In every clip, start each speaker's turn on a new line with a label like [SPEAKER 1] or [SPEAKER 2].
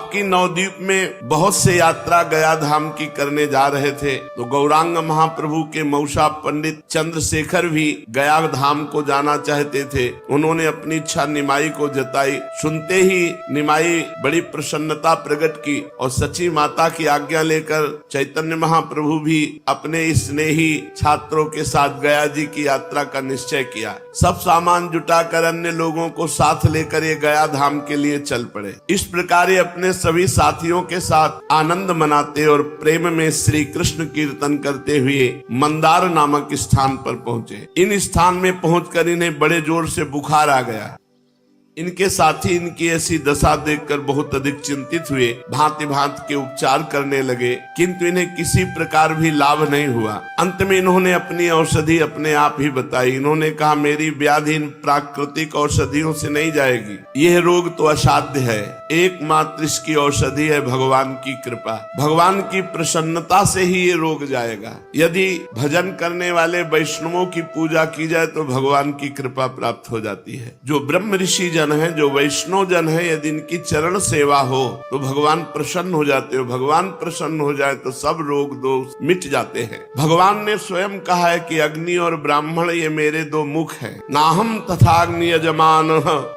[SPEAKER 1] आपकी नवद्वीप में बहुत से यात्रा गया धाम की करने जा रहे थे, तो गौरांग महाप्रभु के मौसा पंडित चंद्रशेखर भी गया धाम को जाना चाहते थे। उन्होंने अपनी इच्छा निमाई को जताई। सुनते ही निमाई बड़ी प्रसन्नता प्रकट की और सची माता की आज्ञा लेकर चैतन्य महाप्रभु भी अपने स्नेही छात्रों के साथ गया जी की यात्रा का निश्चय किया। सब सामान जुटाकर अन्य लोगों को साथ लेकर ये गया धाम के लिए चल पड़े। इस प्रकार ये अपने सभी साथियों के साथ आनंद मनाते और प्रेम में श्री कृष्ण कीर्तन करते हुए मंदार नामक स्थान पर पहुंचे। इन स्थान में पहुंचकर इन्हें बड़े जोर से बुखार आ गया। इनके साथी इनकी ऐसी दशा देखकर बहुत अधिक चिंतित हुए, भांति भांति के उपचार करने लगे, किंतु इन्हें किसी प्रकार भी लाभ नहीं हुआ। अंत में इन्होंने अपनी औषधि अपने आप ही बताई। इन्होंने कहा, मेरी व्याधि इन प्राकृतिक औषधियों से नहीं जाएगी, यह रोग तो असाध्य है। एकमात्र इसकी औषधि है भगवान की कृपा। भगवान की प्रसन्नता से ही ये रोग जाएगा। यदि भजन करने वाले वैष्णवों की पूजा की जाए तो भगवान की कृपा प्राप्त हो जाती है। जो ब्रह्म ऋषि जन है, जो वैष्णव जन है, यदि इनकी चरण सेवा हो तो भगवान प्रसन्न हो जाते हो। भगवान प्रसन्न हो जाए तो सब रोग दोष मिट जाते हैं। भगवान ने स्वयं कहा है कि अग्नि और ब्राह्मण ये मेरे दो मुख हैं। नाहम तथाग्नि यजमान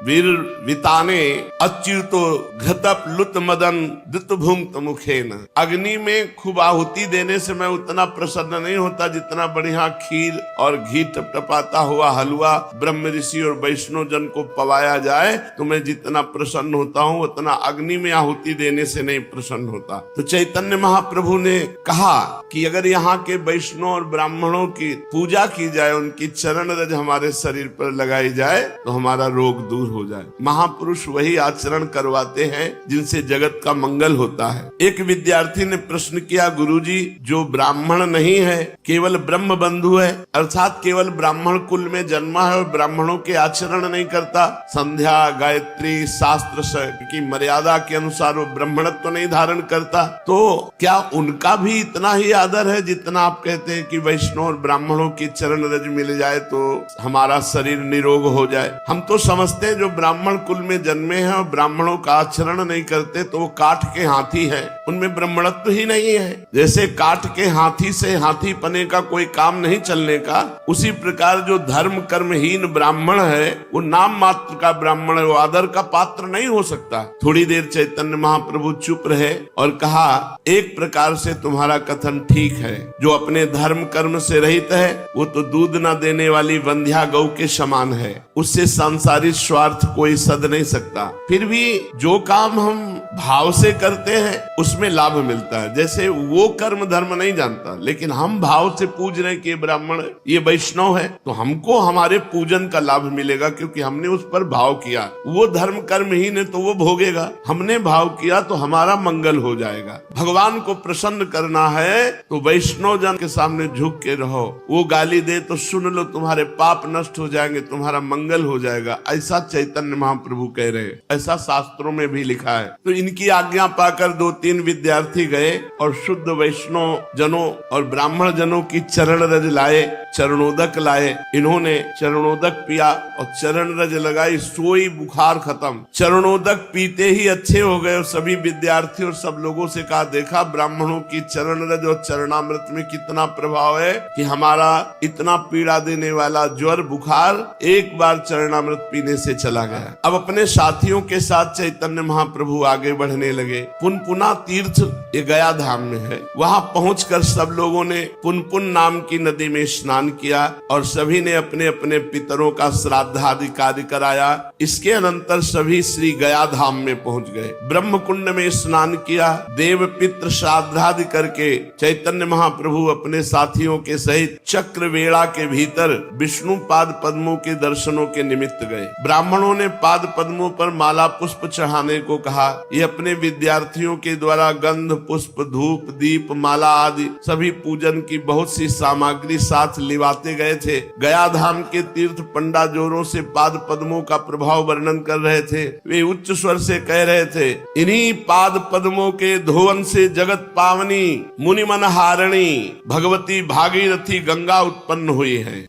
[SPEAKER 1] वीर विताने अच्युतो घृतप लुत मदन द्रुत भुंक्त मुखेन। अग्नि में खूब आहुति देने से मैं उतना प्रसन्न नहीं होता जितना बढ़िया खीर और घी टपटपाता हुआ हलवा ब्रह्म ऋषि और वैष्णव जन को पवाया जाए तो मैं जितना प्रसन्न होता हूँ उतना अग्नि में आहुति देने से नहीं प्रसन्न होता। तो चैतन्य महाप्रभु ने कहा कि अगर यहाँ के वैष्णव और ब्राह्मणों की पूजा की जाए, उनकी चरण रज हमारे शरीर पर लगाई जाए तो हमारा रोग दूर हो जाए। महापुरुष वही आचरण करवाते हैं जिनसे जगत का मंगल होता है। एक विद्यार्थी ने प्रश्न किया, गुरुजी, जो ब्राह्मण नहीं है, केवल ब्रह्म बंधु है, अर्थात केवल ब्राह्मण कुल में जन्मा है और ब्राह्मणों के आचरण नहीं करता, संध्या गायत्री शास्त्र की मर्यादा के अनुसार वो ब्राह्मणत्व नहीं धारण करता, तो क्या उनका भी इतना ही आदर है जितना आप कहते हैं कि वैष्णव और ब्राह्मणों की चरण रज मिल जाए तो हमारा शरीर निरोग हो जाए? हम तो समझते हैं जो ब्राह्मण कुल में जन्मे हैं और ब्राह्मणों का आचरण नहीं करते तो वो काठ के हाथी है, उनमें ब्राह्मणत्व ही नहीं है। जैसे काठ के हाथी से हाथी पने का कोई काम नहीं चलने का, उसी प्रकार जो धर्म कर्महीन ब्राह्मण है वो नाम मात्र का ब्राह्मण है, वो आदर का पात्र नहीं हो सकता। थोड़ी देर चैतन्य महाप्रभु चुप रहे और कहा, एक प्रकार से तुम्हारा कथन ठीक है। जो अपने धर्म कर्म से रहित है वो तो दूध न देने वाली वंध्या गौ के समान है, उससे सांसारिक स्वार्थ कोई सद नहीं सकता। फिर भी जो काम हम भाव से करते हैं उसमें लाभ मिलता है। जैसे वो कर्म धर्म नहीं जानता, लेकिन हम भाव से पूज रहे कि ब्राह्मण ये वैष्णव है तो हमको हमारे पूजन का लाभ मिलेगा, क्योंकि हमने उस पर भाव किया। वो धर्म कर्महीन है तो वो भोगेगा, हमने भाव किया तो हमारा मंगल हो जाएगा। भगवान को प्रसन्न करना है तो वैष्णव जन के सामने झुक के रहो। वो गाली दे तो सुन लो, तुम्हारे पाप नष्ट हो जाएंगे, तुम्हारा मंगल हो जाएगा। ऐसा चैतन्य महाप्रभु कह रहे हैं, ऐसा शास्त्रों में भी लिखा है। तो इनकी आज्ञा पाकर 2-3 विद्यार्थी गए और शुद्ध वैष्णव जनों और ब्राह्मण जनों की चरण रज लाए, चरणोदक लाए। इन्होंने चरणोदक पिया और चरण रज लगाई, सोई बुखार खत्म। चरणोदक पीते ही अच्छे हो गए और सभी विद्यार्थी और सब लोगों से कहा, देखा ब्राह्मणों की चरण रज और चरणामृत में कितना प्रभाव है कि हमारा इतना पीड़ा देने वाला ज्वर बुखार एक बार चरणामृत पीने से चला गया। अब अपने साथियों के साथ चैतन्य महाप्रभु आगे बढ़ने लगे। पुनपुना तीर्थ ये गया धाम में है। वहां पहुंचकर सब लोगों ने पुनपुन नाम की नदी में स्नान किया और सभी ने अपने अपने पितरों का श्राद्धादि कार्य कराया। इसके अनंतर सभी श्री गया धाम में पहुंच गए। ब्रह्म कुंड में स्नान किया। देव पितृ श्राद्धादि करके चैतन्य महाप्रभु अपने साथियों के सहित चक्रवेड़ा के भीतर विष्णु पाद पद्मों के दर्शनों के निमित्त गए। ब्राह्मणों ने पाद पद्मों पर माला पुष्प चढ़ाने को कहा। ये अपने विद्यार्थियों के द्वारा गंध पुष्प धूप दीप माला आदि सभी पूजन की बहुत सी सामग्री साथ लिवाते गए थे। गया धाम के तीर्थ पंडा जोरों से पाद पद्मों का प्रभाव वर्णन कर रहे थे। वे उच्च स्वर से कह रहे थे, इन्हीं पाद पद्मों के धोवन से जगत पावनी मुनि मन हारणी भगवती भागीरथी गंगा उत्पन्न हुई है।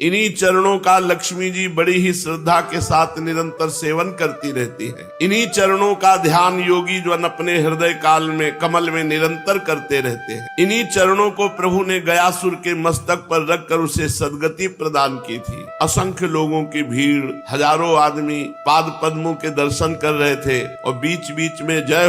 [SPEAKER 1] इन्हीं चरणों का लक्ष्मी जी बड़ी ही श्रद्धा के साथ निरंतर सेवन करती रहती है। इन्हीं चरणों का ध्यान योगी जो अपने हृदय काल में कमल में निरंतर करते रहते हैं। इन्हीं चरणों को प्रभु ने गयासुर के मस्तक पर रखकर उसे सद्गति प्रदान की थी। असंख्य लोगों की भीड़, हजारों आदमी पाद पद्मों के दर्शन कर रहे थे और बीच बीच में जय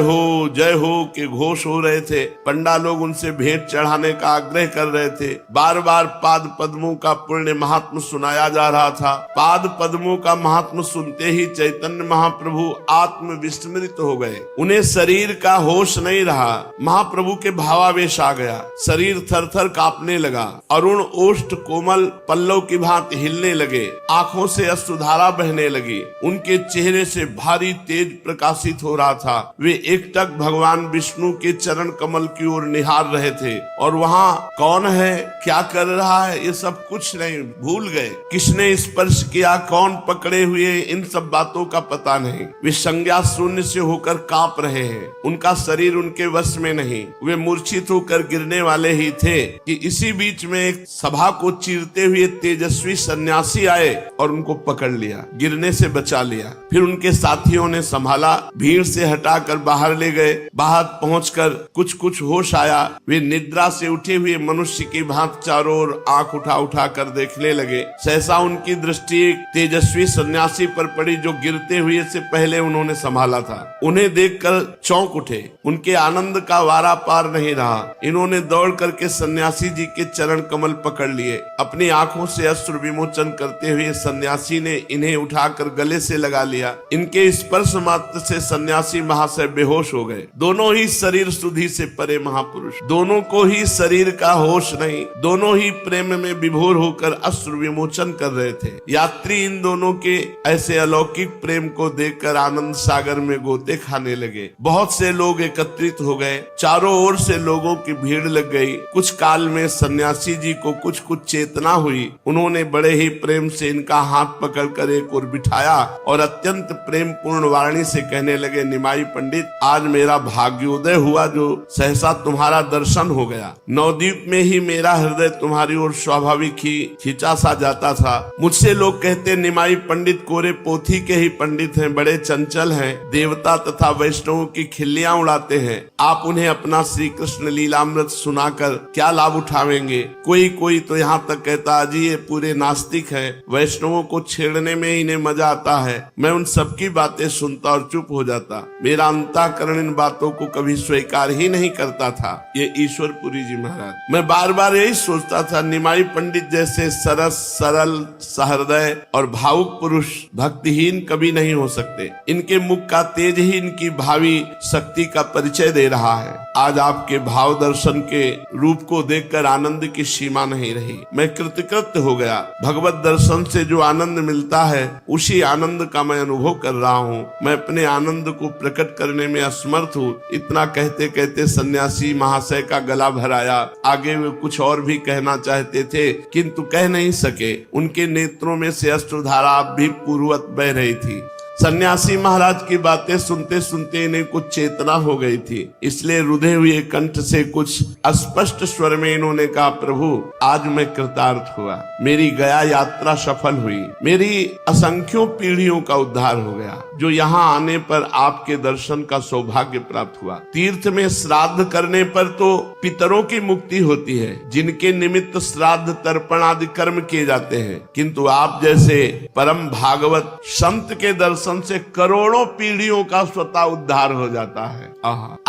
[SPEAKER 1] हो के घोष हो रहे थे। पंडा लोग उनसे भेंट चढ़ाने का आग्रह कर रहे थे। बार बार पाद पद्मों का पुण्य महात्म सुनाया जा रहा था। पाद पद्मों का महात्म सुनते ही चैतन्य महाप्रभु आत्म विस्मृत हो गए। उन्हें शरीर का होश नहीं रहा। महाप्रभु के भावावेश आ गया। शरीर थर थर कांपने लगा। अरुण ओष्ठ कोमल पल्लव की भांति हिलने लगे। आंखों से अश्रुधारा बहने लगी। उनके चेहरे से भारी तेज प्रकाशित हो रहा था। वे एकटक भगवान विष्णु के चरण कमल की ओर निहार रहे थे और वहाँ कौन है, क्या कर रहा है, ये सब कुछ नहीं, भूल गए। किसने स्पर्श किया, कौन पकड़े हुए, इन सब बातों का पता नहीं। वे संज्ञा शून्य से होकर कांप रहे हैं। उनका शरीर उनके वश में नहीं। वे मूर्छित होकर गिरने वाले ही थे कि इसी बीच में एक सभा को चीरते हुए तेजस्वी सन्यासी आए और उनको पकड़ लिया, गिरने से बचा लिया। फिर उनके साथियों ने संभाला, भीड़ से हटाकर बाहर ले गए। बाहर पहुंचकर कुछ होश आया। वे निद्रा से उठे हुए मनुष्य की भांति चारों ओर आंख उठा कर देखने लगे। सहसा उनकी दृष्टि एक तेजस्वी सन्यासी पर पड़ी जो गिरते हुए से पहले उन्होंने संभाला था। उन्हें देखकर चौंक उठे। उनके आनंद का वारा पार नहीं रहा। इन्होंने दौड़ करके सन्यासी जी के चरण कमल पकड़ लिए। अपनी आंखों से अश्रु विमोचन करते हुए सन्यासी ने इन्हें उठाकर गले से लगा लिया। इनके स्पर्श मात्र से सन्यासी महाशय बेहोश हो गए। दोनों ही शरीर सुधि से परे महापुरुष, दोनों को ही शरीर का होश नहीं। दोनों ही प्रेम में विभोर होकर अश्रु विमोचन कर रहे थे। यात्री इन दोनों के ऐसे अलौकिक प्रेम को देखकर आनंद सागर में गोते खाने लगे। बहुत से लोग एकत्रित हो गए। चारों ओर से लोगों की भीड़ लग गई। कुछ काल में सन्यासी जी को कुछ चेतना हुई। उन्होंने बड़े ही प्रेम से इनका हाथ पकड़कर एक ओर बिठाया और अत्यंत प्रेम पूर्ण वाणी से कहने लगे, निमाई पंडित, आज मेरा भाग्योदय हुआ जो सहसा तुम्हारा दर्शन हो गया। नवद्वीप में ही मेरा हृदय तुम्हारी ओर स्वाभाविक ही खिंचा सा जाता था। मुझसे लोग कहते, निमाई पंडित कोरे पोथी के ही पंडित हैं, बड़े चंचल हैं, देवता तथा वैष्णवों की खिल्लियां उड़ाते हैं। आप उन्हें अपना श्री कृष्ण लीलामृत सुनाकर क्या लाभ उठावेंगे? कोई तो यहाँ तक कहता, जी ये पूरे नास्तिक हैं, वैष्णवों को छेड़ने में इन्हें मजा आता है। मैं उन सबकी बातें सुनता और चुप हो जाता। मेरा अंतःकरण इन बातों को कभी स्वीकार ही नहीं करता था। ये ईश्वरपुरी जी महाराज। मैं बार बार यही सोचता था, निमाई पंडित जैसे सरस, सरल, सहृदय और भावुक पुरुष भक्तिहीन कभी नहीं हो सकते। इनके मुख का तेज ही इनकी भावी शक्ति का परिचय दे रहा है। आज आपके भाव दर्शन के रूप को देखकर आनंद की सीमा नहीं रही। मैं कृतकृत्य हो गया। भगवत दर्शन से जो आनंद मिलता है उसी आनंद का मैं अनुभव कर रहा हूँ। मैं अपने आनंद को प्रकट करने में असमर्थ हूँ। इतना कहते कहते सन्यासी महाशय का गला भराया। आगे वे कुछ और भी कहना चाहते थे किंतु कह नहीं सके। उनके नेत्रों में से अश्रुधारा भी पूर्ववत बह रही थी। सन्यासी महाराज की बातें सुनते सुनते इन्हें कुछ चेतना हो गई थी, इसलिए रुधे हुए कंठ से कुछ अस्पष्ट स्वर में इन्होंने कहा, प्रभु आज मैं कृतार्थ हुआ, मेरी गया यात्रा सफल हुई, मेरी असंख्यों पीढ़ियों का उद्धार हो गया। जो यहाँ आने पर आपके दर्शन का सौभाग्य प्राप्त हुआ। तीर्थ में श्राद्ध करने पर तो पितरों की मुक्ति होती है, जिनके निमित्त श्राद्ध तर्पण आदि कर्म किए जाते हैं, किंतु आप जैसे परम भागवत संत के दर्शन से करोड़ों पीढ़ियों का स्वतः उद्धार हो जाता है।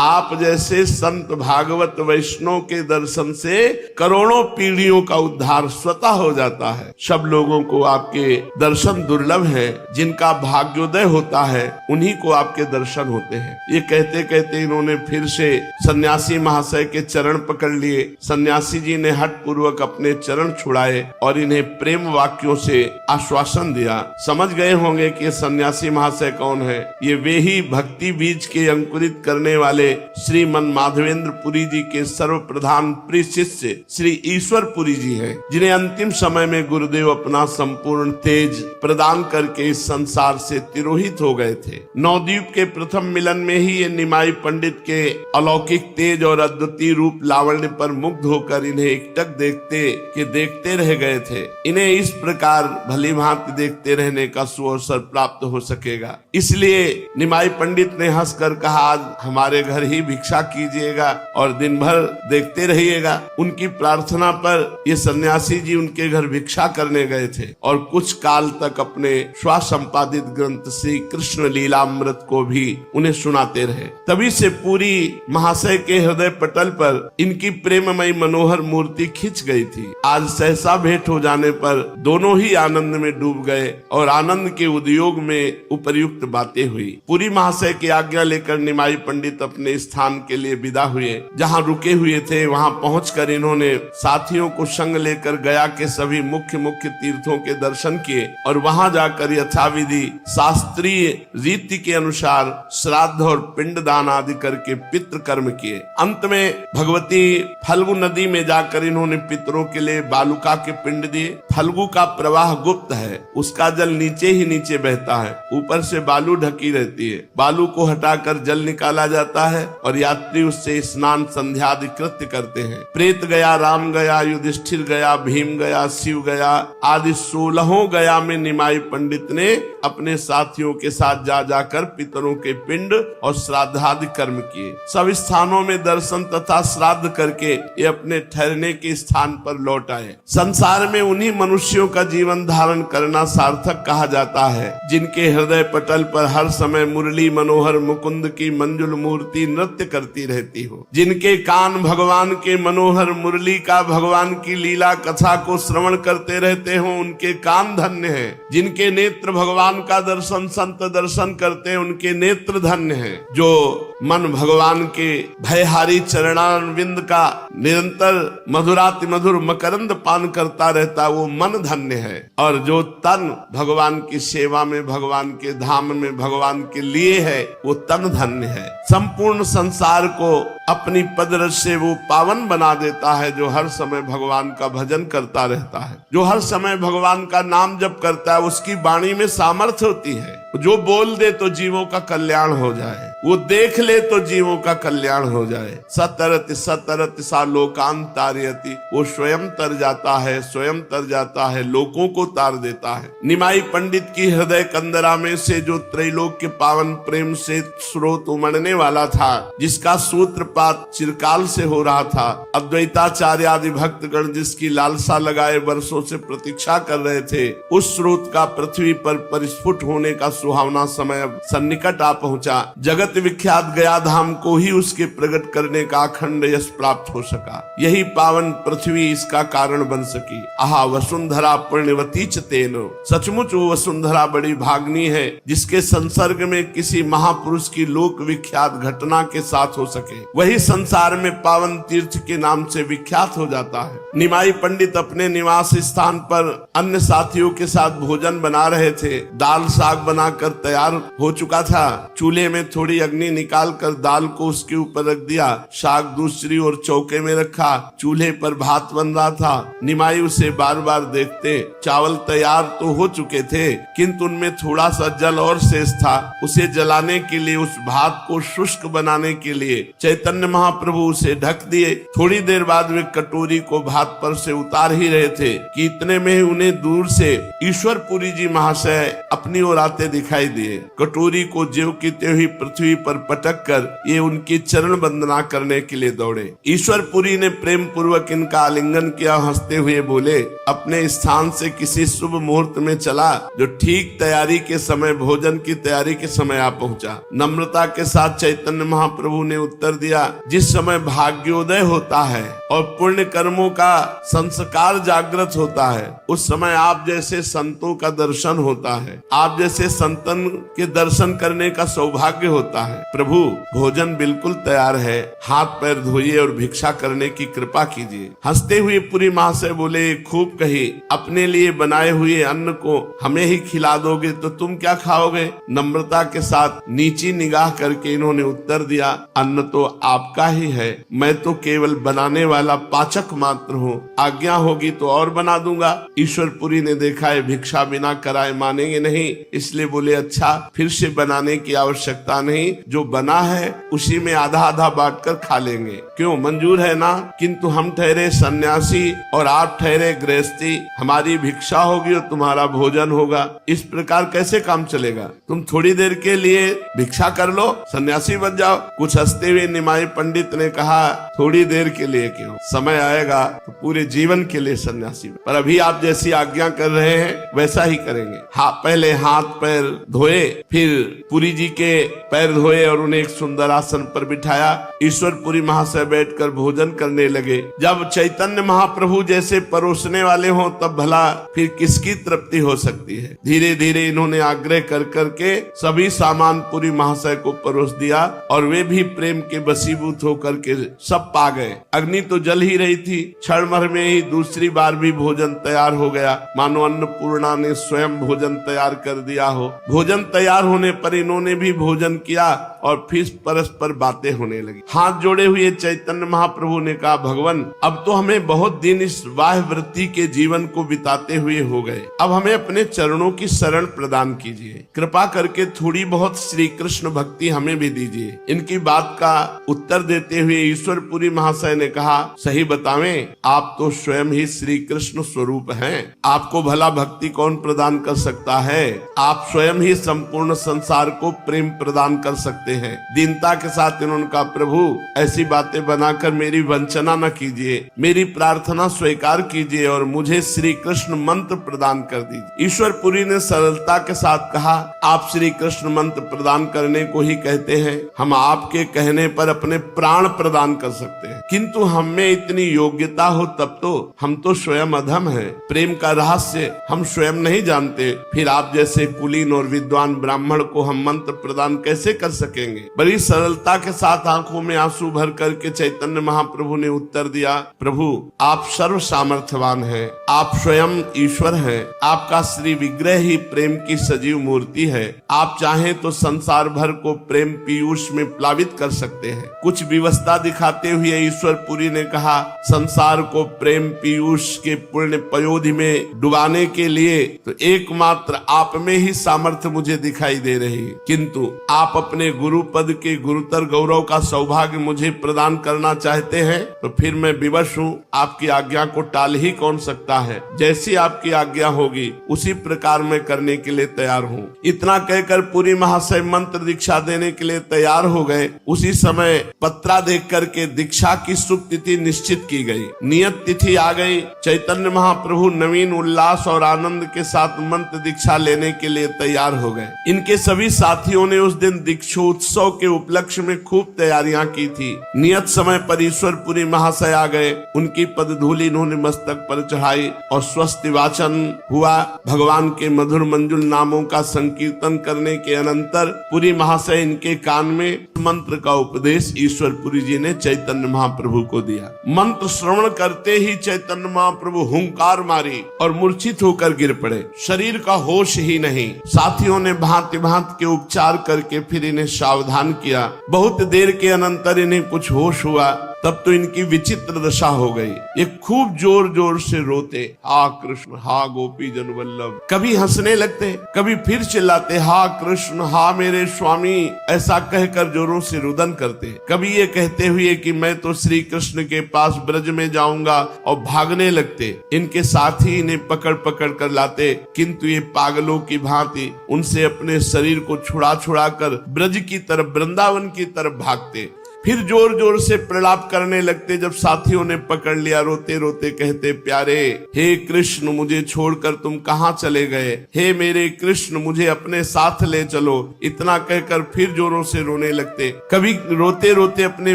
[SPEAKER 1] आप जैसे संत भागवत वैष्णव के दर्शन से करोड़ों पीढ़ियों का उद्धार स्वतः हो जाता है। सब लोगों को आपके दर्शन दुर्लभ है। जिनका भाग्योदय होता है उन्हीं को आपके दर्शन होते हैं। ये कहते कहते इन्होंने फिर से सन्यासी महाशय के चरण पकड़ लिए। सन्यासी जी ने हठ पूर्वक अपने चरण छुड़ाए और इन्हें प्रेम वाक्यों से आश्वासन दिया। समझ गए होंगे कि सन्यासी महाशय कौन है। ये वे ही भक्ति बीज के अंकुरित करने वाले श्रीमन माधवेंद्र पुरी जी के सर्व प्रधान प्रिय शिष्य श्री ईश्वर पुरी जी हैं, जिन्हें अंतिम समय में गुरुदेव अपना संपूर्ण तेज प्रदान करके इस संसार से तिरोहित हो हो गए थे। नवद्वीप के प्रथम मिलन में ही ये निमाई पंडित के अलौकिक तेज और अद्वितीय रूप लावण्य पर मुग्ध होकर इन्हें एकटक देखते रह गए थे। इन्हें इस प्रकार भली भांति देखते रहने का सुअवसर प्राप्त हो सकेगा। इसलिए निमाई पंडित ने हंसकर कहा, आज हमारे घर ही भिक्षा कीजिएगा और दिन भर देखते रहिएगा। उनकी प्रार्थना पर ये सन्यासी जी उनके घर भिक्षा करने गए थे और कुछ काल तक अपने स्वसंपादित ग्रंथ श्री कृष्ण लीलामृत को भी उन्हें सुनाते रहे। तभी से पूरी महाशय के हृदय पटल पर इनकी प्रेममयी मनोहर मूर्ति खिंच गई थी। आज सहसा भेंट हो जाने पर दोनों ही आनंद में डूब गए और आनंद के उद्योग में उपर्युक्त बातें हुई। पूरी महाशय की आज्ञा लेकर निमाई पंडित अपने स्थान के लिए विदा हुए। जहाँ रुके हुए थे वहाँ पहुंचकर इन्होंने साथियों को संग लेकर गया के सभी मुख्य तीर्थों के दर्शन किए और वहां जाकर यथाविधि शास्त्रीय रीति के अनुसार श्राद्ध और पिंडदान आदि करके पितृ कर्म किए। अंत में भगवती फल्गु नदी में जाकर इन्होंने पितरों के लिए बालुका के पिंड दिए। फल्गु का प्रवाह गुप्त है, उसका जल नीचे ही नीचे बहता है, ऊपर से बालू ढकी रहती है। बालू को हटाकर जल निकाला जाता है और यात्री उससे स्नान संध्यादि कृत्य करते हैं। प्रेत गया, राम गया, युधिष्ठिर गया, भीम गया, शिव गया आदि 16 गया में निमाई पंडित ने अपने साथियों के साथ जा जाकर पितरों के पिंड और श्राद्धादि कर्म किए। सब स्थानों में दर्शन तथा श्राद्ध करके ये अपने ठहरने के स्थान पर लौट आए। संसार में उन्हीं मनुष्यों का जीवन धारण करना सार्थक कहा जाता है जिनके हृदय पटल पर हर समय मुरली मनोहर मुकुंद की मंजुल मूर्ति नृत्य करती रहती हो, जिनके कान भगवान के मनोहर मुरली का भगवान की लीला कथा को श्रवण करते रहते हो, उनके कान धन्य हैं। जिनके नेत्र भगवान का दर्शन संत दर्शन करते हैं, उनके नेत्र धन्य हैं। जो मन भगवान के भयहारी चरणारविंद का निरंतर मधुराति मधुर मकरंद पान करता रहता, वो मन धन्य है। और जो तन भगवान की सेवा में, भगवान के धाम में, भगवान के लिए है, वो तन धन्य है। संपूर्ण संसार को अपनी पदरज से वो पावन बना देता है जो हर समय भगवान का भजन करता रहता है, जो हर समय भगवान का नाम जप करता है। उसकी वाणी में सामर्थ्य होती है, जो बोल दे तो जीवों का कल्याण हो जाए, वो देख ले तो जीवों का कल्याण हो जाए। सतरति सतरति सा लोकान तारयति, वो स्वयं तर जाता है, स्वयं तर जाता है, लोगों को तार देता है। निमाई पंडित की हृदय कंदरा में से जो त्रैलोक के पावन प्रेम से स्रोत उमड़ने वाला था, जिसका सूत्रपात चिरकाल से हो रहा था, अद्वैताचार्य आदि भक्तगण जिसकी लालसा लगाए वर्षों से प्रतीक्षा कर रहे थे, उस स्रोत का पृथ्वी पर परिस्फुट होने का सुहावना समय अब सन्निकट आ पहुंचा। जगत विख्यात गया धाम को ही उसके प्रकट करने का अखंड यश प्राप्त हो सका। यही पावन पृथ्वी इसका कारण बन सकी। आहा वसुंधरा पुण्यवती च तेनो, सचमुच वो वसुंधरा बड़ी भागनी है जिसके संसर्ग में किसी महापुरुष की लोक विख्यात घटना के साथ हो सके। वही संसार में पावन तीर्थ के नाम से विख्यात हो जाता है। निमाई पंडित अपने निवास स्थान पर अन्य साथियों के साथ भोजन बना रहे थे। दाल साग बनाकर तैयार हो चुका था। चूल्हे में थोड़ी अग्नि निकाल कर दाल को उसके ऊपर रख दिया, साग दूसरी ओर चौके में रखा, चूल्हे पर भात बन रहा था। निमाई उसे बार बार देखते। चावल तैयार तो हो चुके थे किंतु उनमें थोड़ा सा जल और शेष था। उसे जलाने के लिए, उस भात को शुष्क बनाने के लिए चैतन्य महाप्रभु उसे ढक दिए। थोड़ी देर बाद वे कटोरी को भात पर से उतार ही रहे थे कि इतने में ही उन्हें दूर से ईश्वरपुरी जी महाशय अपनी ओर आते दिखाई दिए। कटोरी को ज्यों की त्यों ही पृथ्वी पर पटक कर ये उनकी चरण वंदना करने के लिए दौड़े। ईश्वरपुरी ने प्रेम पूर्वक इनका आलिंगन किया, हंसते हुए बोले, अपने स्थान से किसी शुभ मुहूर्त में चला जो ठीक तैयारी के समय, भोजन की तैयारी के समय आ पहुंचा। नम्रता के साथ चैतन्य महाप्रभु ने उत्तर दिया, जिस समय भाग्योदय होता है और पुण्य कर्मों का संस्कार जागृत होता है, उस समय आप जैसे संतों का दर्शन होता है, आप जैसे संतन के दर्शन करने का सौभाग्य होता होता है। प्रभु भोजन बिल्कुल तैयार है, हाथ पैर धोइए और भिक्षा करने की कृपा कीजिए। हंसते हुए पुरी महाशय बोले, खूब कही, अपने लिए बनाए हुए अन्न को हमें ही खिला दोगे तो तुम क्या खाओगे? नम्रता के साथ नीची निगाह करके इन्होंने उत्तर दिया, अन्न तो आपका ही है, मैं तो केवल बनाने वाला पाचक मात्र हूँ, आज्ञा होगी तो और बना दूंगा। ईश्वरपुरी ने देखा है भिक्षा बिना कराए मानेंगे नहीं, इसलिए बोले, अच्छा फिर से बनाने की आवश्यकता नहीं, जो बना है उसी में आधा आधा बांटकर खा लेंगे, क्यों मंजूर है ना? किंतु हम ठहरे सन्यासी और आप ठहरे गृहस्थी, हमारी भिक्षा होगी और तुम्हारा भोजन होगा, इस प्रकार कैसे काम चलेगा? तुम थोड़ी देर के लिए भिक्षा कर लो, सन्यासी बन जाओ। कुछ हंसते हुए निमाई पंडित ने कहा, थोड़ी देर के लिए क्यों, समय आएगा तो पूरे जीवन के लिए सन्यासी, पर अभी आप जैसी आज्ञा कर रहे हैं वैसा ही करेंगे। पहले हाथ पैर धोए, फिर पुरी जी के पैर धोए और उन्हें एक सुंदर आसन पर बिठाया। ईश्वरपुरी महाशय बैठकर भोजन करने लगे। जब चैतन्य महाप्रभु जैसे परोसने वाले हों तब भला फिर किसकी तृप्ति हो सकती है। धीरे धीरे इन्होंने आग्रह कर करके सभी सामान पुरी महाशय को परोस दिया और वे भी प्रेम के वशीभूत होकर के सब पा गए। अग्नि तो जल ही रही थी, क्षण भर में ही दूसरी बार भी भोजन तैयार हो गया, मानो अन्नपूर्णा ने स्वयं भोजन तैयार कर दिया हो। भोजन तैयार होने पर इन्होंने भी भोजन किया और फिर परस्पर बातें होने लगी। हाथ जोड़े हुए चैतन्य महाप्रभु ने कहा, भगवान अब तो हमें बहुत दिन इस बाह्य वृत्ति के जीवन को बिताते हुए हो गए, अब हमें अपने चरणों की शरण प्रदान कीजिए, कृपा करके थोड़ी बहुत श्री कृष्ण भक्ति हमें भी दीजिए। इनकी बात का उत्तर देते हुए ईश्वरपुरी महाशय ने कहा, सही बतावें, आप तो स्वयं ही श्री कृष्ण स्वरूप हैं, आपको भला भक्ति कौन प्रदान कर सकता है? आप स्वयं ही संपूर्ण संसार को प्रेम प्रदान कर सकते हैं। दीनता के साथ इन्होंने कहा, प्रभु ऐसी बातें बनाकर मेरी वंचना न कीजिए, मेरी प्रार्थना स्वीकार कीजिए और मुझे श्री कृष्ण मंत्र प्रदान कर दीजिए। ईश्वरपुरी ने सरलता के साथ कहा, आप श्री कृष्ण मंत्र प्रदान करने को ही कहते हैं, हम आपके कहने पर अपने प्राण प्रदान कर सकते हैं, किंतु हमें इतनी योग्यता हो तब तो, हम तो स्वयं अधम हैं, प्रेम का रहस्य हम स्वयं नहीं जानते, फिर आप जैसे कुलीन और विद्वान ब्राह्मण को हम मंत्र प्रदान कैसे कर सकेंगे? बड़ी सरलता के साथ आंखों में आंसू भर करके चैतन्य महाप्रभु ने उत्तर दिया, प्रभु आप सर्व सामर्थ्यवान हैं, आप स्वयं ईश्वर हैं, आपका श्री विग्रह ही प्रेम की सजीव मूर्ति है, आप चाहें तो संसार भर को प्रेम पीयूष में प्लावित कर सकते हैं। कुछ विवस्था दिखाते हुए ईश्वरपुरी ने कहा, संसार को प्रेम पीयूष के पुण्य पयोधि में डुबाने के लिए तो एकमात्र आप में ही सामर्थ्य मुझे दिखाई दे रही है, किंतु आप अपने गुरु पद के गुरुतर गौरव का सौभाग्य मुझे प्रदान करना चाहते हैं तो फिर मैं विवश हूँ, आपकी आज्ञा को टाल ही कौन सकता है? जैसी आपकी आज्ञा होगी उसी प्रकार मैं करने के लिए तैयार हूँ। इतना कहकर पुरी महाशय मंत्र दीक्षा देने के लिए तैयार हो गए। उसी समय पत्रा देख करके दीक्षा की शुभ तिथि निश्चित की गई। नियत तिथि आ गई। चैतन्य महाप्रभु नवीन उल्लास और आनंद के साथ मंत्र दीक्षा लेने के लिए तैयार हो गए। इनके सभी साथियों ने उस दिन दीक्षोत्सव के उपलक्ष्य में खूब तैयारियां की थी। नियत समय पर ईश्वरपुरी महाशय आ गए। उनकी पदधूलि इन्होंने मस्तक पर चढ़ाई और स्वस्ति वाचन हुआ। भगवान के मधुर मंजुल नामों का संकीर्तन करने के अनंतर पुरी महाशय इनके कान में मंत्र का उपदेश ईश्वरपुरी जी ने चैतन्य महाप्रभु को दिया। मंत्र श्रवण करते ही चैतन्य महाप्रभु हुंकार मारी और मूर्छित होकर गिर पड़े। शरीर का होश ही नहीं। साथियों ने भांति भांति के उपचार करके फिर इन्हें सावधान किया। बहुत देर के अनंतर इन्हें कुछ होश हुआ। तब तो इनकी विचित्र दशा हो गई। ये खूब जोर जोर से रोते, हा कृष्ण हा गोपी जन वल्लभ। कभी हंसने लगते, कभी फिर चिल्लाते, हा कृष्ण हा मेरे स्वामी, ऐसा कहकर जोरों से रुदन करते। कभी ये कहते हुए कि मैं तो श्री कृष्ण के पास ब्रज में जाऊंगा और भागने लगते। इनके साथी इन्हें पकड़ पकड़ कर लाते, किंतु ये पागलों की भांति उनसे अपने शरीर को छुड़ा छुड़ा कर ब्रज की तरफ, वृंदावन की तरफ भागते। फिर जोर जोर से प्रलाप करने लगते। जब साथियों ने पकड़ लिया, रोते रोते कहते, प्यारे हे कृष्ण, मुझे छोड़कर तुम कहाँ चले गए? हे मेरे कृष्ण, मुझे अपने साथ ले चलो। इतना कहकर फिर जोरों से रोने लगते। कभी रोते रोते अपने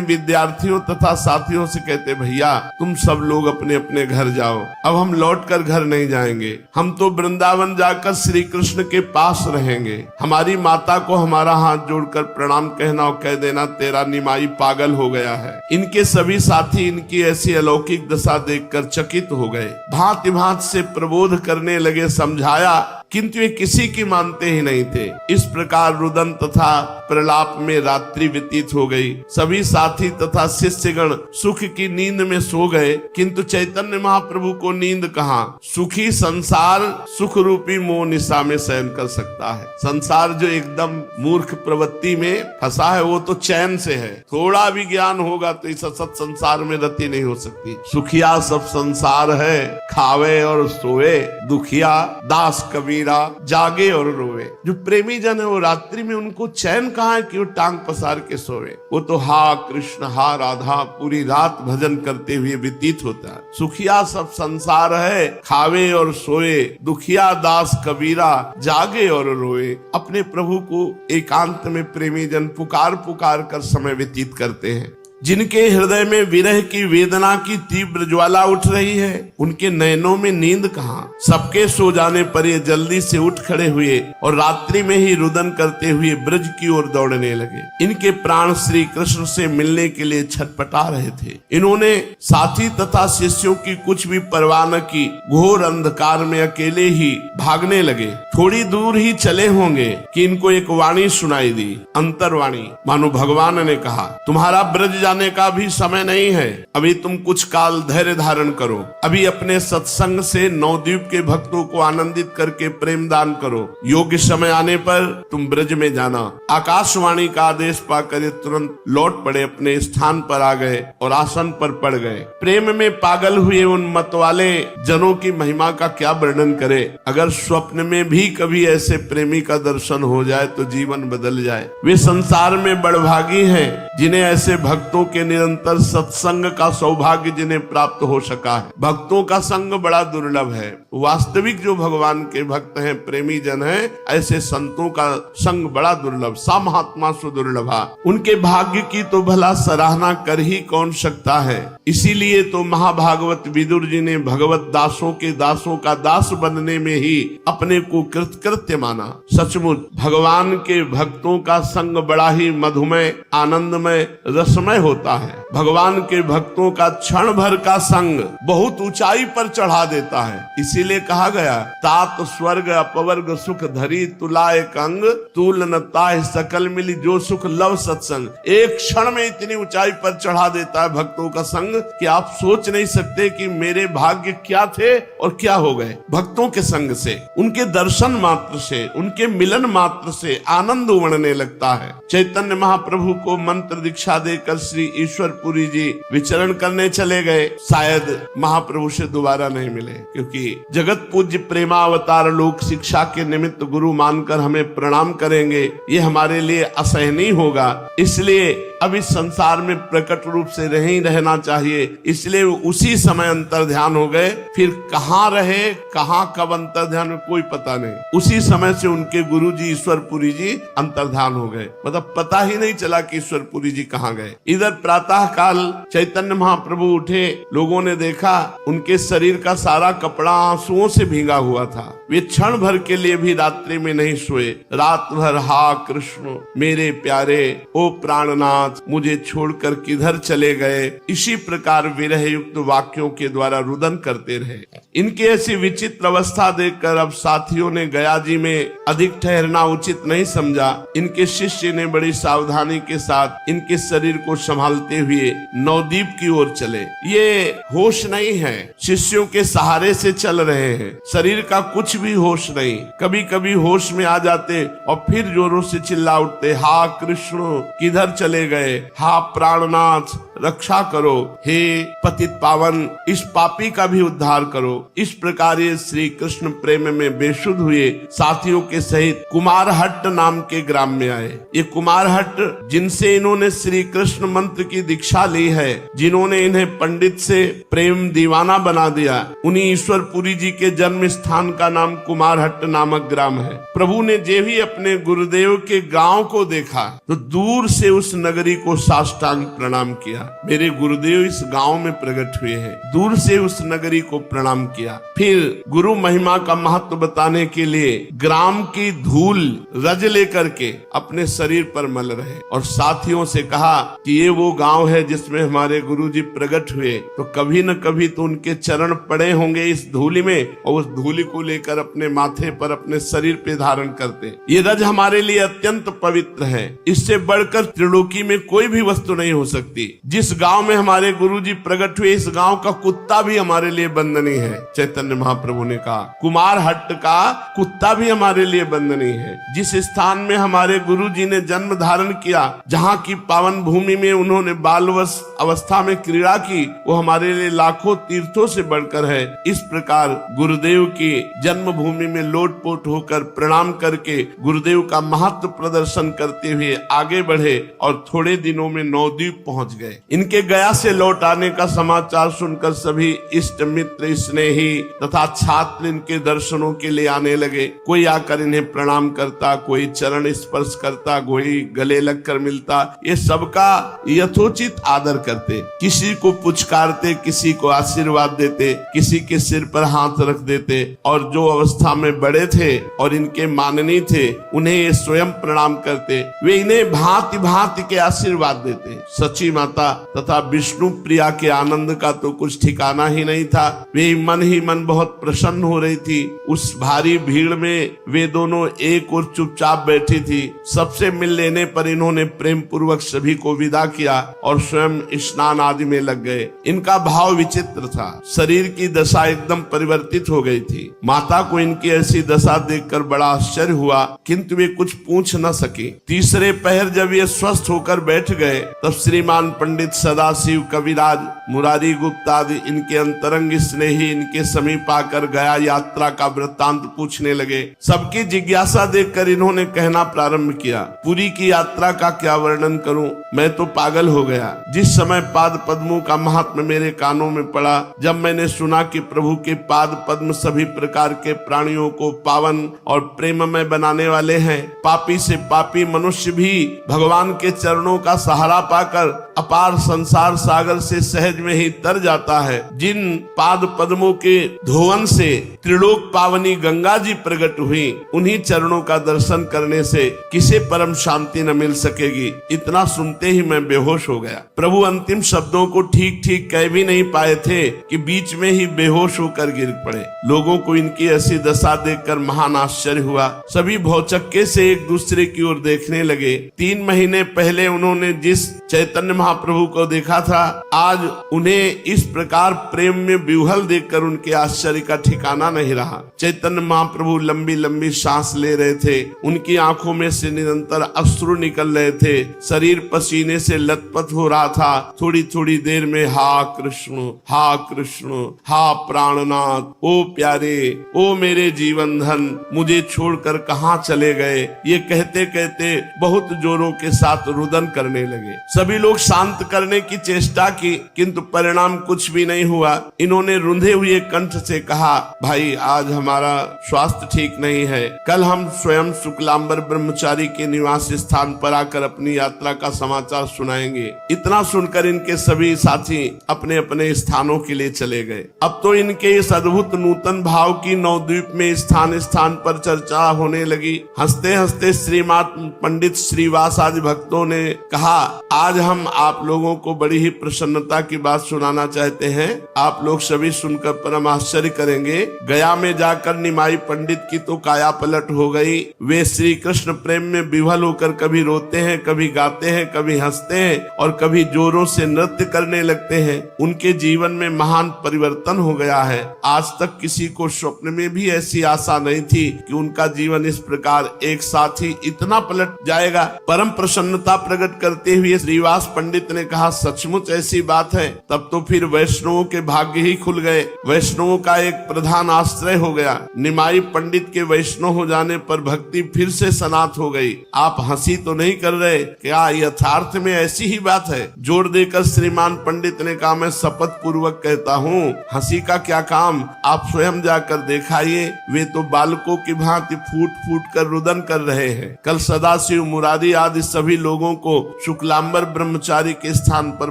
[SPEAKER 1] विद्यार्थियों तथा साथियों से कहते, भैया तुम सब लोग अपने अपने घर जाओ, अब हम लौटकर घर नहीं जाएंगे, हम तो वृंदावन जाकर श्री कृष्ण के पास रहेंगे। हमारी माता को हमारा हाथ जोड़कर प्रणाम कहना और कह देना, तेरा निमाई पागल हो गया है। इनके सभी साथी इनकी ऐसी अलौकिक दशा देखकर चकित हो गए। भांति भांति से प्रबोध करने लगे, समझाया, किंतु वे किसी की मानते ही नहीं थे। इस प्रकार रुदन तथा प्रलाप में रात्रि व्यतीत हो गई। सभी साथी तथा शिष्यगण सुख की नींद में सो गए, किंतु चैतन्य महाप्रभु को नींद कहाँ? सुखी संसार सुख रूपी मोह निशा में शयन कर सकता है। संसार जो एकदम मूर्ख प्रवृत्ति में फंसा है, वो तो चैन से है। थोड़ा भी ज्ञान होगा तो इस असत संसार में रति नहीं हो सकती। सुखिया सब संसार है, खावे और सोए, दुखिया दास कबीरा जागे और रोवे। जो प्रेमी जन है वो रात्रि में उनको चैन कहाँ है कि वो टांग पसार के सोवे? वो तो हा कृष्ण हा राधा पूरी रात भजन करते हुए व्यतीत होता है। सुखिया सब संसार है, खावे और सोए, दुखिया दास कबीरा जागे और रोए। अपने प्रभु को एकांत में प्रेमी जन पुकार पुकार कर समय व्यतीत करते हैं। जिनके हृदय में विरह की वेदना की तीव्र ज्वाला उठ रही है, उनके नयनों में नींद कहाँ? सबके सो जाने पर ये जल्दी से उठ खड़े हुए और रात्रि में ही रुदन करते हुए ब्रज की ओर दौड़ने लगे। इनके प्राण श्री कृष्ण से मिलने के लिए छटपटा रहे थे। इन्होंने साथी तथा शिष्यों की कुछ भी परवाह न की, घोर अंधकार में अकेले ही भागने लगे। थोड़ी दूर ही चले होंगे कि इनको एक वाणी सुनाई दी, अंतरवाणी। मानो भगवान ने कहा, तुम्हारा ब्रज जाने का भी समय नहीं है, अभी तुम कुछ काल धैर्य धारण करो। अभी अपने सत्संग से नवद्वीप के भक्तों को आनंदित करके प्रेम दान करो। योग्य समय आने पर तुम ब्रज में जाना। आकाशवाणी का आदेश पाकर ये तुरंत लौट पड़े, अपने स्थान पर आ गए और आसन पर पड़ गए। प्रेम में पागल हुए उन मतवाले जनों की महिमा का क्या वर्णन करे। अगर स्वप्न में भी कभी ऐसे प्रेमी का दर्शन हो जाए तो जीवन बदल जाए। वे संसार में बड़भागी हैं जिन्हें ऐसे भक्तों के निरंतर सत्संग का सौभाग्य जिन्हें प्राप्त हो सका है। भक्तों का संग बड़ा दुर्लभ है। वास्तविक जो भगवान के भक्त हैं, प्रेमी जन हैं, ऐसे संतों का संग बड़ा दुर्लभ। सा महात्मा सुदुर्लभा। उनके भाग्य की तो भला सराहना कर ही कौन सकता है। इसीलिए तो महाभागवत विदुर जी ने भगवत दासों के दासों का दास बनने में ही अपने को कृतकृत्य माना। सचमुच भगवान के भक्तों का संग बड़ा ही मधुमय, आनंदमय, रसमय होता है। भगवान के भक्तों का क्षण भर का संग बहुत ऊंचाई पर चढ़ा देता है। इसीलिए कहा गया, तात स्वर्ग अपवर्ग सुख धरी तुलाए कंग, तूल न ताहि सकल मिली जो सुख लव सत्संग। एक क्षण में इतनी ऊंचाई पर चढ़ा देता है भक्तों का संग कि आप सोच नहीं सकते कि मेरे भाग्य क्या थे और क्या हो गए। भक्तों के संग से, उनके दर्शन मात्र से, उनके मिलन मात्र से आनंद उमड़ने लगता है। चैतन्य महाप्रभु को मंत्र दीक्षा देकर श्री ईश्वरपुरी जी विचरण करने चले गए। शायद महाप्रभु से दोबारा नहीं मिले, क्योंकि जगत पूज्य प्रेमावतार लोग शिक्षा के निमित्त गुरु मानकर हमें प्रणाम करेंगे, ये हमारे लिए असहनीय होगा। इसलिए अब इस संसार में प्रकट रूप से नहीं रहना चाहिए। इसलिए उसी समय अंतर ध्यान हो गए। फिर कहाँ रहे, कहाँ कब अंतर ध्यान में कोई पता नहीं। उसी समय से उनके गुरु जी ईश्वरपुरी जी अंतर ध्यान हो गए। मतलब पता ही नहीं चला कि ईश्वरपुरी जी कहाँ गए। इधर प्रातः काल चैतन्य महाप्रभु उठे, लोगों ने देखा उनके शरीर का सारा कपड़ा आंसुओं से भीगा हुआ था। वे क्षण भर के लिए भी रात्रि में नहीं सोए। रात भर हा कृष्ण मेरे प्यारे, ओ प्राणनाथ मुझे छोड़कर किधर चले गए, इसी प्रकार विरह युक्त वाक्यों के द्वारा रुदन करते रहे। इनकी ऐसी विचित्र अवस्था देखकर अब साथियों ने गया जी में अधिक ठहरना उचित नहीं समझा। इनके शिष्य ने बड़ी सावधानी के साथ इनके शरीर को संभालते हुए नवद्वीप की ओर चले। ये होश नहीं है, शिष्यों के सहारे से चल रहे हैं, शरीर का कुछ भी होश नहीं। कभी कभी होश में आ जाते और फिर जोरों से चिल्ला उठते, हा कृष्ण किधर चले गए, गए, हा प्राणनाथ रक्षा करो, हे पतित पावन इस पापी का भी उद्धार करो। इस प्रकार ये श्री कृष्ण प्रेम में बेसुध हुए साथियों के सहित कुमारहट्ट नाम के ग्राम में आए। ये कुमारहट्ट जिनसे इन्होंने श्री कृष्ण मंत्र की दीक्षा ली है, जिन्होंने इन्हें पंडित से प्रेम दीवाना बना दिया, उन्हीं ईश्वरपुरी जी के जन्म स्थान का नाम कुमारहट्ट नामक ग्राम है। प्रभु ने जे भी अपने गुरुदेव के गांव को देखा तो दूर से उस नगरी को साष्टांग प्रणाम किया। मेरे गुरुदेव इस गांव में प्रकट हुए हैं, दूर से उस नगरी को प्रणाम किया। फिर गुरु महिमा का महत्व बताने के लिए ग्राम की धूल रज लेकर के अपने शरीर पर मल रहे और साथियों से कहा कि ये वो गांव है जिसमें हमारे गुरुजी प्रकट हुए, तो कभी न कभी तो उनके चरण पड़े होंगे इस धूलि में, और उस धूलि को लेकर अपने माथे पर अपने शरीर पे धारण करते। ये रज हमारे लिए अत्यंत पवित्र है, इससे बढ़कर त्रिलोकी में कोई भी वस्तु नहीं हो सकती। जिस गांव में हमारे गुरुजी प्रकट हुए, इस गांव का कुत्ता भी हमारे लिए बंदनीय है। चैतन्य महाप्रभु ने कहा कुमारहट्ट का कुत्ता भी हमारे लिए बंदनीय है। जिस स्थान में हमारे गुरुजी ने जन्म धारण किया, जहाँ की पावन भूमि में उन्होंने बालवश अवस्था में क्रीड़ा की, वो हमारे लिए लाखों तीर्थों से बढ़कर है। इस प्रकार गुरुदेव की जन्म भूमि में लोटपोट होकर प्रणाम करके गुरुदेव का महत्व प्रदर्शन करते हुए आगे बढ़े और थोड़े दिनों में नवद्वीप पहुंच गए। इनके गया से लौट आने का समाचार सुनकर सभी इष्ट मित्र स्नेही तथा छात्र इनके दर्शनों के लिए आने लगे। कोई आकर इन्हें प्रणाम करता, कोई चरण स्पर्श करता, कोई गले लगकर मिलता। ये सबका यथोचित आदर करते, किसी को पुचकारते, किसी को आशीर्वाद देते, किसी के सिर पर हाथ रख देते, और जो अवस्था में बड़े थे और इनके माननीय थे उन्हें ये स्वयं प्रणाम करते। वे इन्हें भांति भांति के आशीर्वाद देते। सची माता तथा विष्णु प्रिया के आनंद का तो कुछ ठिकाना ही नहीं था। वे मन ही मन बहुत प्रसन्न हो रही थी। उस भारी भीड़ में वे दोनों एक और चुपचाप बैठी थी। सबसे मिल लेने पर इन्होंने प्रेम पूर्वक सभी को विदा किया और स्वयं स्नान आदि में लग गए। इनका भाव विचित्र था, शरीर की दशा एकदम परिवर्तित हो गई थी। माता को इनकी ऐसी दशा देखकर बड़ा आश्चर्य हुआ, किंतु वे कुछ पूछ न सकी। तीसरे पहर जब ये स्वस्थ होकर बैठ गए तब श्रीमान पंडित सदाशिव, कविराज, मुरारी गुप्ता आदि इनके अंतरंग स्नेही इनके समीप आकर गया यात्रा का वृत्तांत पूछने लगे। सबकी जिज्ञासा देखकर इन्होंने कहना प्रारंभ किया, पुरी की यात्रा का क्या वर्णन करूं, मैं तो पागल हो गया। जिस समय पाद पद्मों का महात्म्य मेरे कानों में पड़ा, जब मैंने सुना कि प्रभु के पाद पद्म सभी प्रकार के प्राणियों को पावन और प्रेममय बनाने वाले हैं, पापी से पापी मनुष्य भी भगवान के चरणों का सहारा पाकर अपार संसार सागर से सहज में ही तर जाता है। जिन पाद पद्मों के धोवन से त्रिलोक पावनी गंगा जी प्रकट हुई, उन्हीं चरणों का दर्शन करने से किसे परम शांति न मिल सकेगी। इतना सुनते ही मैं बेहोश हो गया। प्रभु अंतिम शब्दों को ठीक ठीक कह भी नहीं पाए थे कि बीच में ही बेहोश होकर गिर पड़े। लोगों को इनकी ऐसी दशा देखकर महान आश्चर्य हुआ। सभी भौचक्के से एक दूसरे की ओर देखने लगे। 3 महीने पहले उन्होंने जिस चैतन्य महाप्रभु को देखा था, आज उन्हें इस प्रकार प्रेम में विह्वल देखकर उनके आश्चर्य का ठिकाना नहीं रहा। चैतन्य महाप्रभु लंबी लंबी सांस ले रहे थे, उनकी आंखों में से निरंतर अश्रु निकल रहे थे, शरीर पसीने से लथपथ हो रहा था। थोड़ी थोड़ी देर में हा कृष्ण, हा कृष्ण, हा प्राणनाथ, ओ प्यारे, ओ मेरे जीवन धन, मुझे छोड़कर कहाँ चले गए, ये कहते कहते बहुत जोरों के साथ रुदन करने लगे। सभी लोग शांत करने की चेष्टा की, किंतु परिणाम कुछ भी नहीं हुआ। इन्होंने रुंधे हुए कंठ से कहा, भाई आज हमारा स्वास्थ्य ठीक नहीं है, कल हम स्वयं शुक्लांबर ब्रह्मचारी के निवास स्थान पर आकर अपनी यात्रा का समाचार सुनाएंगे। इतना सुनकर इनके सभी साथी अपने अपने स्थानों के लिए चले गए। अब तो इनके इस अद्भुत नूतन भाव की नवद्वीप में स्थान स्थान पर चर्चा होने लगी। हंसते हंसते श्रीमात पंडित श्रीवास आदि भक्तों ने कहा, आज हम आप लोगों को बड़ी ही प्रसन्नता की बात सुनाना चाहते हैं। आप लोग सभी सुनकर परम आश्चर्य करेंगे। गया में जाकर निमाई पंडित की तो काया पलट हो गई। वे श्री कृष्ण प्रेम में विह्वल होकर कभी रोते हैं, कभी गाते हैं, कभी हंसते हैं और कभी जोरों से नृत्य करने लगते हैं। उनके जीवन में महान परिवर्तन हो गया है। आज तक किसी को स्वप्न में भी ऐसी आशा नहीं थी कि उनका जीवन इस प्रकार एक साथ ही इतना पलट जाएगा। परम प्रसन्नता प्रकट प्रकट करते हुए श्रीवास पंडित ने कहा, सचमुच ऐसी बात है, तब तो फिर वैष्णवों के भाग्य ही खुल गए, वैष्णवों का एक प्रधान आश्रय हो गया। निमाई पंडित के वैष्णव हो जाने पर भक्ति फिर से सनात हो गई। आप हंसी तो नहीं कर रहे? क्या यथार्थ में ऐसी ही बात है? जोर देकर श्रीमान पंडित ने कहा, मैं शपथ पूर्वक कहता हूँ, हंसी का क्या काम, आप स्वयं जाकर दिखाइए। वे तो बालकों की भांति फूट फूट कर रुदन कर रहे हैं। कल सदाशिव मुरारी आदि सभी लोगों को शुक्लांबर ब्रह्मचारी के स्थान पर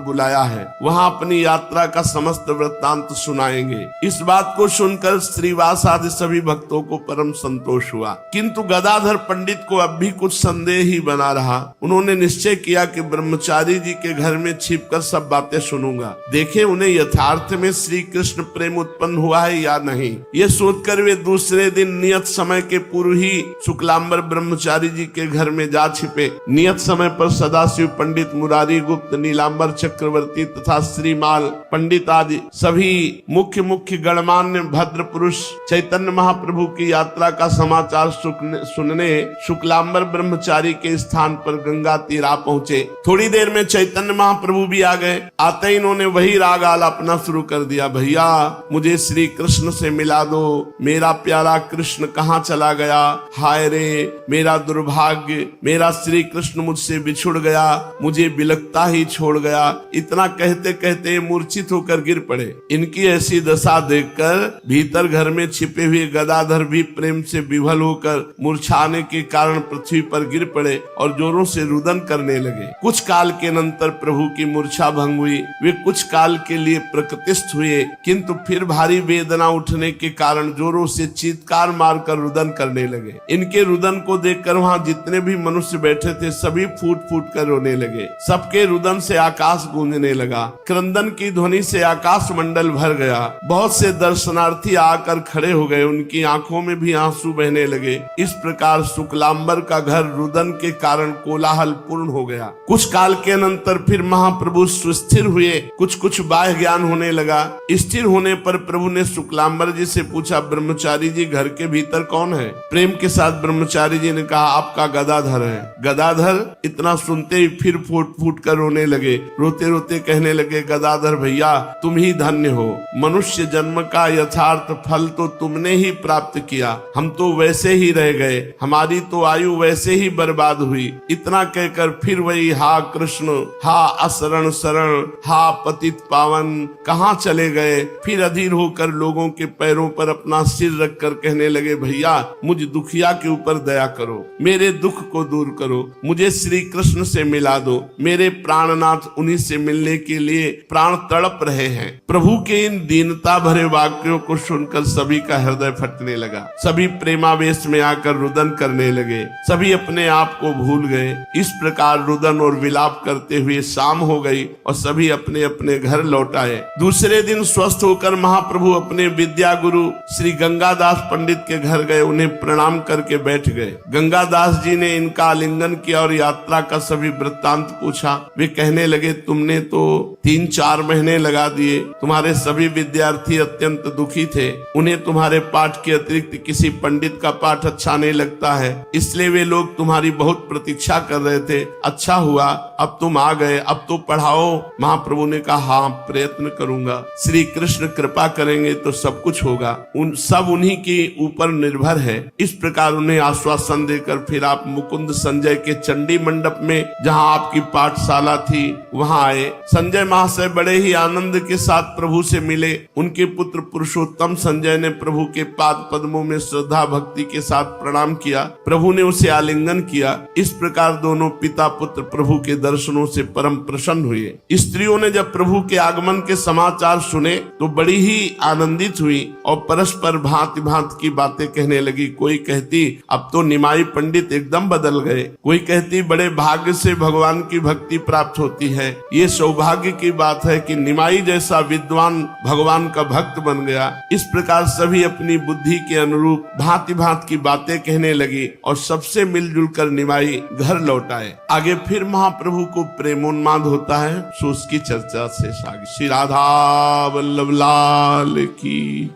[SPEAKER 1] बुलाया है, वहाँ अपनी यात्रा का समस्त वृत्तांत सुनाएंगे। इस बात को सुनकर श्रीवास आदि सभी भक्तों को परम संतोष हुआ, किंतु गदाधर पंडित को अब भी कुछ संदेह ही बना रहा। उन्होंने निश्चय किया कि ब्रह्मचारी जी के घर में छिपकर सब बातें सुनूंगा, देखे उन्हें यथार्थ में श्री कृष्ण प्रेम उत्पन्न हुआ है या नहीं। ये सोचकर वे दूसरे दिन नियत समय के पूर्व ही शुक्लांबर ब्रह्मचारी जी के घर में जा छिपे। नियत समय पर सदाशिव पंडित, मुरारी गुप्त, नीलांबर चक्रवर्ती तथा श्रीमाल पंडित आदि सभी मुख्य मुख्य गणमान्य भद्र पुरुष चैतन्य महाप्रभु की यात्रा का समाचार सुनने शुक्लांबर ब्रह्मचारी के स्थान पर गंगा तीर आ पहुँचे। थोड़ी देर में चैतन्य महाप्रभु भी आ गए। आते ही इन्होंने वही राग आलापना शुरू कर दिया, भैया मुझे श्री कृष्ण से मिला दो, मेरा प्यारा कृष्ण कहाँ चला गया, हाय रे मेरा दुर्भाग्य, मेरा श्री कृष्ण मुझसे बिछुड़ गया, मुझे बिलखता ही छोड़ गया। इतना कहते कहते मूर्छित होकर गिर पड़े। इनकी ऐसी दशा देखकर भीतर घर में छिपे हुए गदाधर भी प्रेम से विभल होकर मूर्छाने के कारण पृथ्वी पर गिर पड़े और जोरों से रुदन करने लगे। कुछ काल के अनंतर प्रभु की मूर्छा भंग हुई। वे कुछ काल के लिए प्रकृतिस्थ हुए, किंतु फिर भारी वेदना उठने के कारण जोरों से चीत्कार मारकर रुदन करने लगे। इनके रुदन को देखकर वहाँ जितने भी मनुष्य बैठे थे सभी फूट फूट कर रोने लगे। सबके रुदन से आकाश गूंजने लगा, क्रंदन की ध्वनि से आकाश मंडल भर गया। बहुत से दर्शनार्थी आकर खड़े हो गए, उनकी आंखों में भी आंसू बहने लगे। इस प्रकार शुक्लांबर का घर रुदन के कारण कोलाहल पूर्ण हो गया। कुछ काल के अनंतर फिर महाप्रभु सुस्थिर हुए, कुछ कुछ बाह्य ज्ञान होने लगा। स्थिर होने पर प्रभु ने शुक्लांबर जी से पूछा, ब्रह्मचारी जी घर के भीतर कौन है? प्रेम के साथ ब्रह्मचारी जी ने कहा, आपका गदाधर है। गदाधर इतना सुनते ही फिर फूट फूट कर रोने लगे। रोते रोते कहने लगे, गदाधर भैया तुम ही धन्य हो, मनुष्य जन्म का यथार्थ फल तो तुमने ही प्राप्त किया, हम तो वैसे ही रह गए, हमारी तो आयु वैसे ही बर्बाद हुई। इतना कहकर फिर वही हा कृष्ण, हा असरण शरण, हा पतित पावन, कहाँ चले गए? फिर अधीर होकर लोगों के पैरों पर अपना सिर रखकर कहने लगे, भैया मुझ दुखिया के ऊपर दया करो, मेरे दुख को दूर करो, मुझे श्री कृष्ण से मिला दो। मेरे प्राणनाथ उन्हीं से मिलने के लिए प्राण तड़प रहे हैं। प्रभु के इन दीनता भरे वाक्यों को सुनकर सभी का हृदय फटने लगा। सभी प्रेमावेश में आकर रुदन करने लगे। सभी अपने आप को भूल गए। इस प्रकार रुदन और विलाप करते हुए शाम हो गई और सभी अपने अपने घर लौट आए। दूसरे दिन स्वस्थ होकर महाप्रभु अपने विद्या गुरु श्री गंगादास पंडित के घर गए। उन्हें प्रणाम करके बैठ गए। गंगादास जी ने इनका आलिंगन किया और यात्रा का सभी वृत्तांत पूछा। वे कहने लगे, तुमने तो 3-4 महीने लगा दिए। तुम्हारे सभी विद्यार्थी अत्यंत दुखी थे। उन्हें तुम्हारे पाठ के अतिरिक्त किसी पंडित का पाठ अच्छा नहीं लगता है, इसलिए वे लोग तुम्हारी बहुत प्रतीक्षा कर रहे थे। अच्छा हुआ अब तुम आ गए, अब तो पढ़ाओ। महाप्रभु ने कहा, हाँ प्रयत्न करूंगा। श्री कृष्ण कृपा करेंगे तो सब कुछ होगा, सब उन्हीं के ऊपर निर्भर है। इस प्रकार उन्हें आश्वासन देकर फिर आप मुकुंद संजय के चंडी मंडप में, जहाँ आपकी पाठशाला थी, वहाँ आए। संजय महाशय बड़े ही आनंद के साथ प्रभु से मिले। उनके पुत्र पुरुषोत्तम संजय ने प्रभु के पाद पद्मों में श्रद्धा भक्ति के साथ प्रणाम किया। प्रभु ने उसे आलिंगन किया। इस प्रकार दोनों पिता पुत्र प्रभु के दर्शनों से परम प्रसन्न हुए। स्त्रियों ने जब प्रभु के आगमन के समाचार सुने तो बड़ी ही आनंदित हुई और परस्पर भांति भांति की बातें कहने लगी। कोई कहती, अब तो निमाई पंडित एकदम बदल गए। कोई कहती, बड़े भाग्य से भगवान की भक्ति प्राप्त होती है। ये सौभाग्य की बात है कि निमाई जैसा विद्वान भगवान का भक्त बन गया। इस प्रकार सभी अपनी बुद्धि के अनुरूप भांति भांति की बातें कहने लगी और सबसे मिलजुल कर निमाई घर लौट आए। आगे फिर महाप्रभु को प्रेमोन्माद होता है, सो उसकी चर्चा से आगे। श्री राधा वल्लभ लाल की।